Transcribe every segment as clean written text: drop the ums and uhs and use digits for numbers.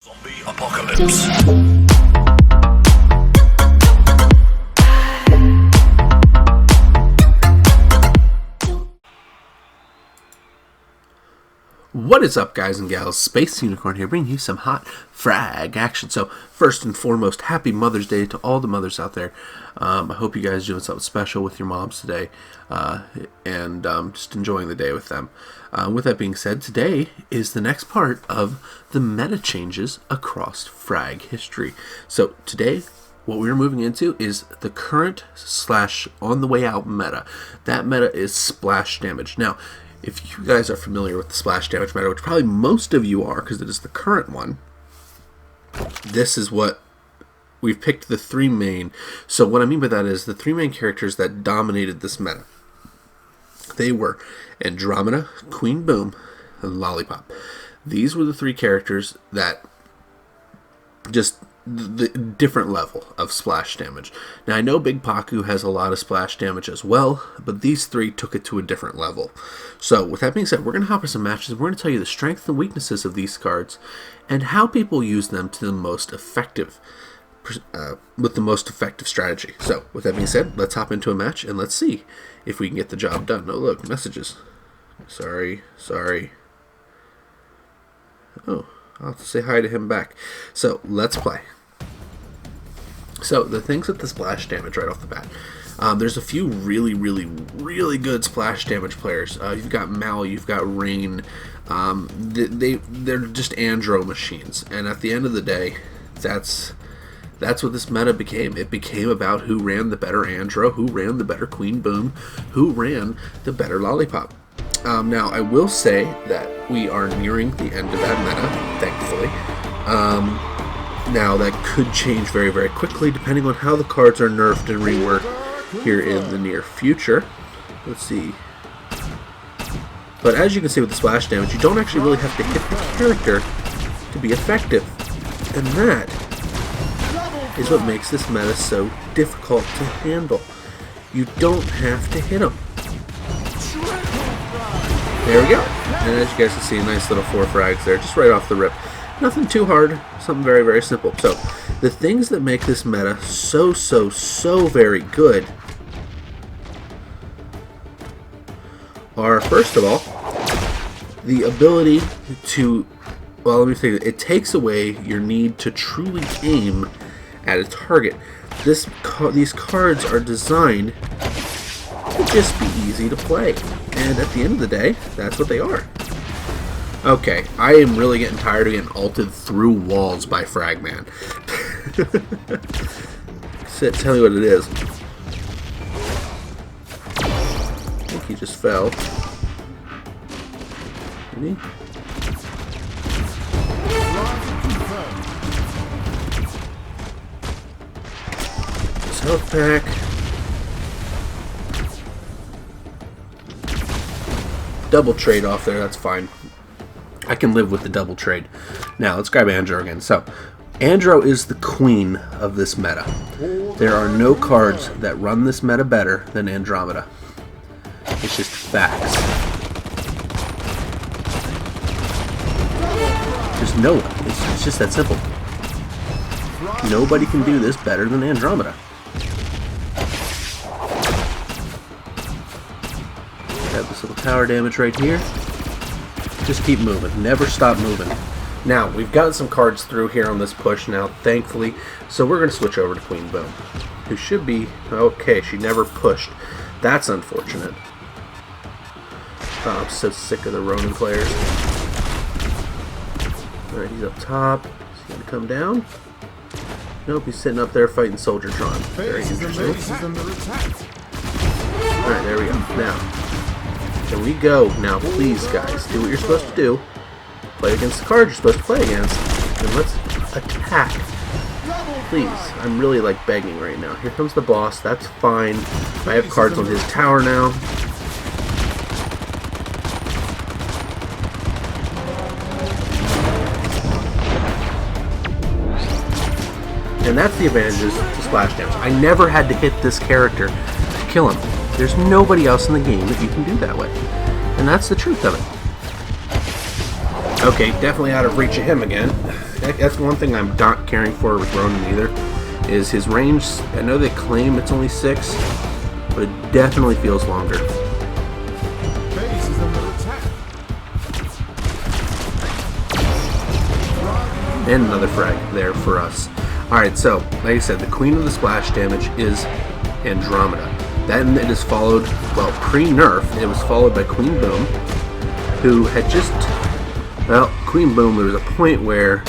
Zombie apocalypse. What is up, guys and gals? Space Unicorn here, bringing you some hot frag action. So, first and foremost, happy Mother's Day to all the mothers out there. I hope you guys are doing something special with your moms today, and just enjoying the day with them. With that being said, today is the next part of the meta changes across frag history. So, today, what we're moving into is the current / on the way out meta. That meta is splash damage. Now, if you guys are familiar with the splash damage meta, which probably most of you are because it is the current one, this is what we've picked the three main. So what I mean by that is the three main characters that dominated this meta. They were Andromeda, Queen Boom, and Lollipop. These were the three characters that just the different level of splash damage. Now, I know Big Paku has a lot of splash damage as well, but these three took it to a different level. So, with that being said, we're going to hop into some matches. We're going to tell you the strengths and weaknesses of these cards and how people use them to the most effective, with the most effective strategy. So, with that being said, let's hop into a match and let's see if we can get the job done. Oh, look, messages. Sorry. Oh, I'll have to say hi to him back. So, let's play. So, the things with the splash damage right off the bat. There's a few really good splash damage players. You've got Mal, you've got Rain. They're just Andro machines. And at the end of the day, that's what this meta became. It became about who ran the better Andro, who ran the better Queen Boom, who ran the better Lollipop. Now, I will say that we are nearing the end of that meta, thankfully. Now, that could change very quickly, depending on how the cards are nerfed and reworked here in the near future. Let's see. But as you can see with the splash damage, you don't actually really have to hit the character to be effective. And that is what makes this meta so difficult to handle. You don't have to hit them. There we go. And as you guys can see, a nice little 4 frags there, just right off the rip. Nothing too hard, something very simple. So, the things that make this meta so very good are, first of all, the ability to, well, let me think, it takes away your need to truly aim at a target. These cards are designed to just be easy to play. And at the end of the day, that's what they are. Okay, I am really getting tired of getting ulted through walls by Fragman. Tell me what it is. I think he just fell. Did he? His health pack. Double trade off there, that's fine. I can live with the double trade. Now, let's grab Andro again. So, Andro is the queen of this meta. There are no cards that run this meta better than Andromeda. It's just facts. Just no one. It's just that simple. Nobody can do this better than Andromeda. Have this little tower damage right here. Just keep moving. Never stop moving. Now, we've gotten some cards through here on this push now, thankfully. So we're going to switch over to Queen Boom, who should be... Okay, she never pushed. That's unfortunate. Oh, I'm so sick of the Ronin players. Alright, he's up top. Is he going to come down? Nope, he's sitting up there fighting Soldiertron. Very interesting. Alright, there we go. Now... Here we go. Now, please, guys, do what you're supposed to do. Play against the cards you're supposed to play against. And let's attack. Please. I'm really, begging right now. Here comes the boss. That's fine. I have cards on his tower now. And that's the advantages to splash damage. I never had to hit this character to kill him. There's nobody else in the game that you can do that with. And that's the truth of it. Okay, definitely out of reach of him again. That's one thing I'm not caring for with Ronan either, is his range. I know they claim it's only 6, but it definitely feels longer. Base is under attack. And another frag there for us. Alright, so, like I said, the queen of the splash damage is Andromeda. Then it is followed, well, pre-nerf, it was followed by Queen Boom, who had just, well, Queen Boom, there was a point where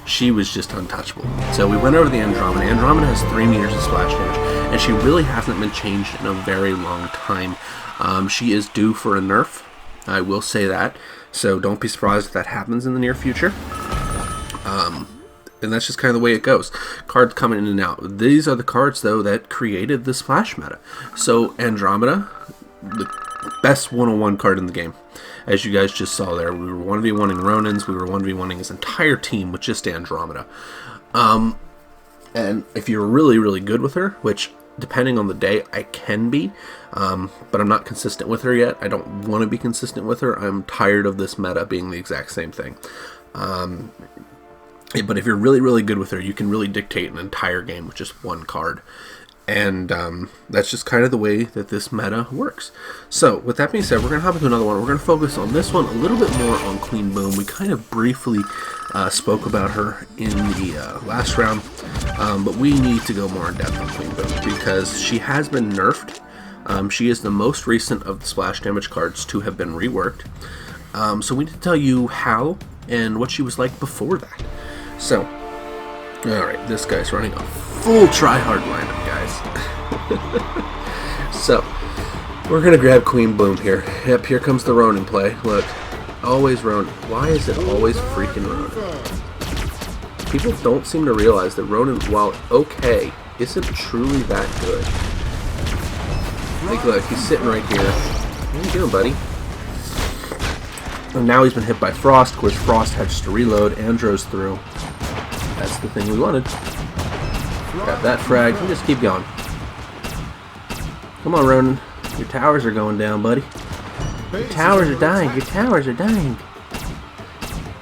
she was just untouchable. So we went over the Andromeda. Andromeda has 3 meters of splash damage, and she really hasn't been changed in a very long time. She is due for a nerf, I will say that, so don't be surprised if that happens in the near future. And that's just kind of the way it goes. Cards coming in and out. These are the cards, though, that created the splash meta. So Andromeda, the best 101 card in the game. As you guys just saw there, we were 1v1ing Ronins, we were 1v1ing his entire team with just Andromeda. And if you're really, really good with her, which depending on the day I can be, but I'm not consistent with her yet. I don't want to be consistent with her. I'm tired of this meta being the exact same thing. But if you're really, really good with her, you can really dictate an entire game with just one card. And that's just kind of the way that this meta works. So, with that being said, we're going to hop into another one. We're going to focus on this one a little bit more on Queen Boom. We kind of briefly spoke about her in the last round. But we need to go more in depth on Queen Boom because she has been nerfed. She is the most recent of the splash damage cards to have been reworked. So we need to tell you how and what she was like before that. So, alright, this guy's running a full try-hard lineup, guys. So, we're going to grab Queen Boom here. Yep, here comes the Ronin play. Look, always Ronin. Why is it always freaking Ronin? People don't seem to realize that Ronin, while okay, isn't truly that good. Like, look, he's sitting right here. What are you doing, buddy? And now he's been hit by Frost. Of course, Frost has to reload. Andro's through. That's the thing we wanted. Grab that frag and just keep going. Come on, Ronin. Your towers are going down, buddy. Your towers are dying. Your towers are dying.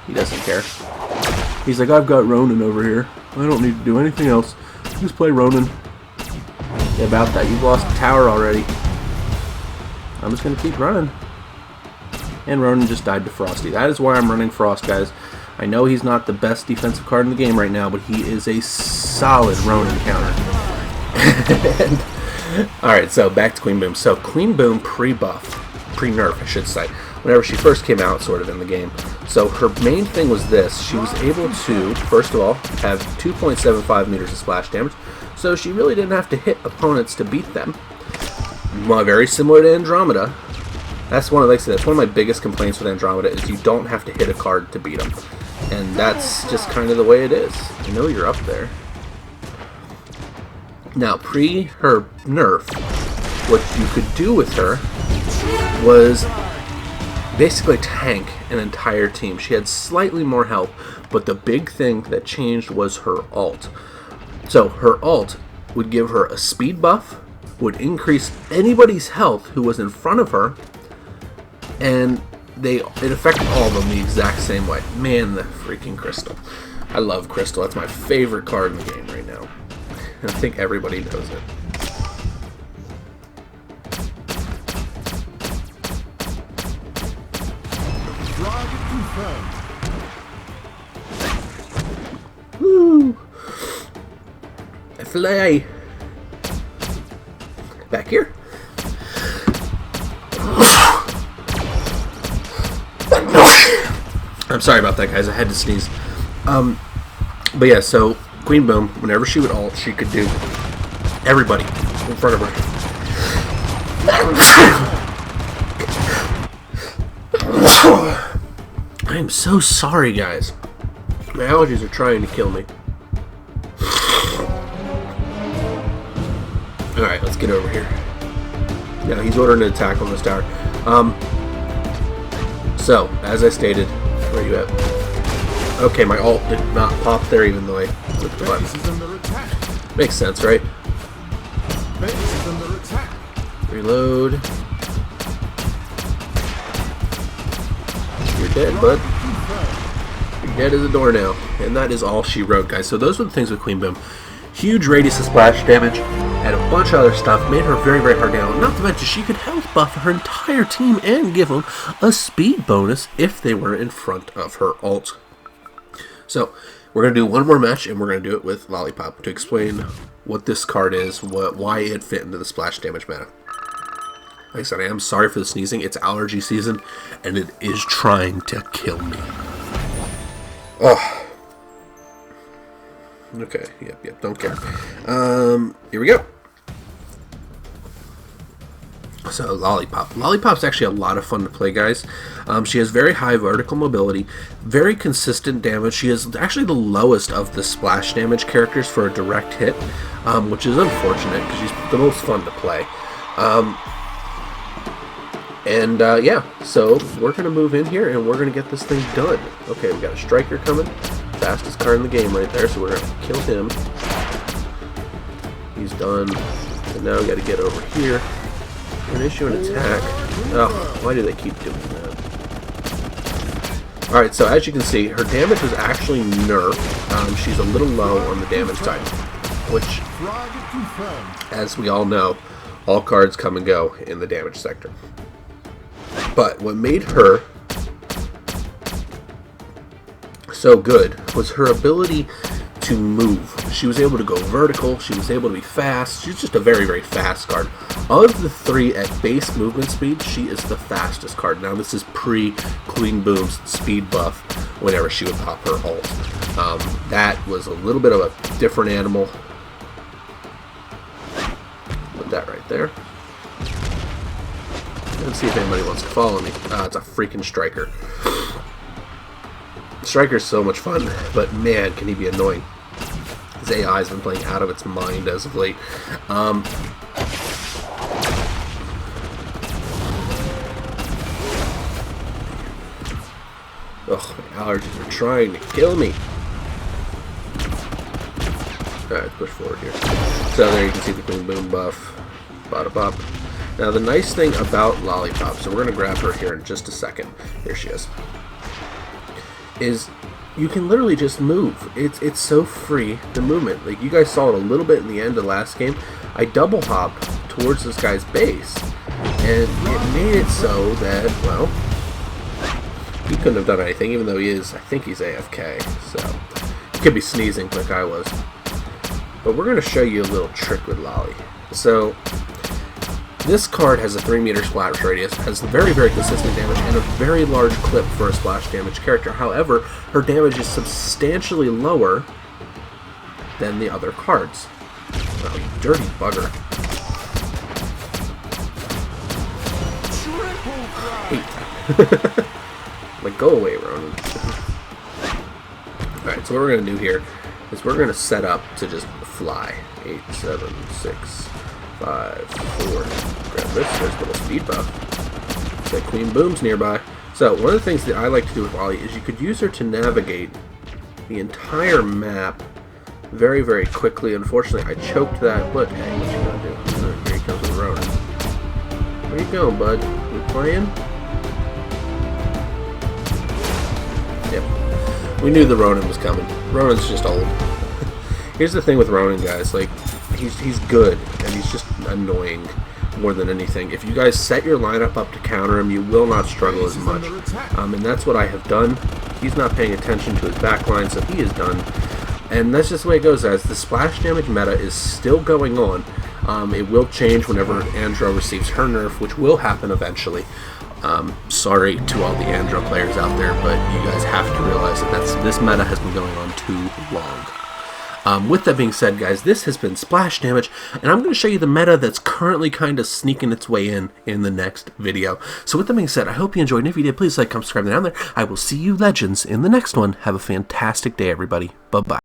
He doesn't care. He's like, I've got Ronin over here. I don't need to do anything else. Just play Ronin. Yeah, about that. You've lost a tower already. I'm just going to keep running. And Ronin just died to Frosty. That is why I'm running Frost, guys. I know he's not the best defensive card in the game right now, but he is a solid Ronin counter. Alright, so back to Queen Boom. So Queen Boom pre-buff, pre-nerf I should say, whenever she first came out sort of in the game. So her main thing was this. She was able to, first of all, have 2.75 meters of splash damage. So she really didn't have to hit opponents to beat them. Well, very similar to Andromeda. That's one of, like I said, that's one of my biggest complaints with Andromeda is you don't have to hit a card to beat them. And that's just kind of the way it is. I know you're up there. Now, pre her nerf, what you could do with her was basically tank an entire team. She had slightly more health, but the big thing that changed was her ult. So her ult would give her a speed buff, would increase anybody's health who was in front of her, and it affected all of them the exact same way. Man, the freaking Crystal. I love Crystal. That's my favorite card in the game right now. And I think everybody knows it. Woo! I fly. Back here. I'm sorry about that, guys. I had to sneeze. But yeah, so Queen Boom, whenever she would ult, she could do everybody in front of her. I am so sorry, guys. My allergies are trying to kill me. Alright, let's get over here. Now, he's ordering an attack on this tower. So, as I stated, where are you at? Okay, my ult did not pop there even though I clicked the button. Makes sense, right? Reload. You're dead, bud. You're dead as a doornail. And that is all she wrote, guys. So those were the things with Queen Boom. Huge radius of splash damage and a bunch of other stuff. Made her very, very hard to handle. Not to mention, she could health buff her entire team and give them a speed bonus if they were in front of her ult. So we're going to do one more match, and we're going to do it with Lollipop to explain what this card is, why it fit into the splash damage meta. Like I said, I am sorry for the sneezing. It's allergy season, and it is trying to kill me. Oh. Okay, yep, don't care. Here we go. So, Lollipop. Lollipop's actually a lot of fun to play, guys. She has very high vertical mobility, very consistent damage. She is actually the lowest of the splash damage characters for a direct hit, which is unfortunate because she's the most fun to play. Yeah, so we're going to move in here and we're going to get this thing done. Okay, we got a striker coming. Fastest card in the game right there, so we're going to kill him. He's done. And now we got to get over here. We're going to issue an attack. Oh, why do they keep doing that? Alright, so as you can see, her damage was actually nerfed. She's a little low on the damage side, which, as we all know, all cards come and go in the damage sector. But what made her so good was her ability to move. She was able to go vertical, she was able to be fast. She's just a very, very fast card. Of the three at base movement speed, she is the fastest card. Now this is pre-Queen Boom's speed buff whenever she would pop her ult. That was a little bit of a different animal. Put that right there. Let's see if anybody wants to follow me. It's a freaking striker. Striker's so much fun, but man, can he be annoying. His AI has been playing out of its mind as of late. Oh, my allergies are trying to kill me. Alright, let's push forward here. So there you can see the Queen Boom buff. Bada bop. Now the nice thing about Lollipop, so we're going to grab her here in just a second. Here she is you can literally just move. It's so free, the movement. Like, you guys saw it a little bit in the end of the last game. I double hop towards this guy's base, and it made it so that, well, he couldn't have done anything, even though I think he's AFK, so he could be sneezing like I was. But we're going to show you a little trick with Lolly. So this card has a 3-meter splash radius, has very, very consistent damage, and a very large clip for a splash damage character. However, her damage is substantially lower than the other cards. Oh, you dirty bugger. Hey. Like, go away, Ronan. Alright, so what we're going to do here is we're going to set up to just fly. 8, 7, 6... 5, 4. Grab this. There's a little speed buff. That Queen Boom's nearby. So one of the things that I like to do with Ollie is you could use her to navigate the entire map very, very quickly. Unfortunately, I choked that. But hey, what you gonna do? Here he comes with Ronan. Where you going, bud? You playing? Yep. We knew the Ronan was coming. Ronan's just old. Here's the thing with Ronan, guys. Like, he's good, and he's just annoying more than anything. If you guys set your lineup up to counter him, you will not struggle as much. And that's what I have done. He's not paying attention to his backline, so he is done. And that's just the way it goes, guys. The splash damage meta is still going on. It will change whenever Andro receives her nerf, which will happen eventually. Sorry to all the Andro players out there, but you guys have to realize that this meta has been going on too long. With that being said, guys, this has been Splash Damage, and I'm going to show you the meta that's currently kind of sneaking its way in the next video. So with that being said, I hope you enjoyed, and if you did, please like, comment, subscribe down there. I will see you legends in the next one. Have a fantastic day, everybody. Bye-bye.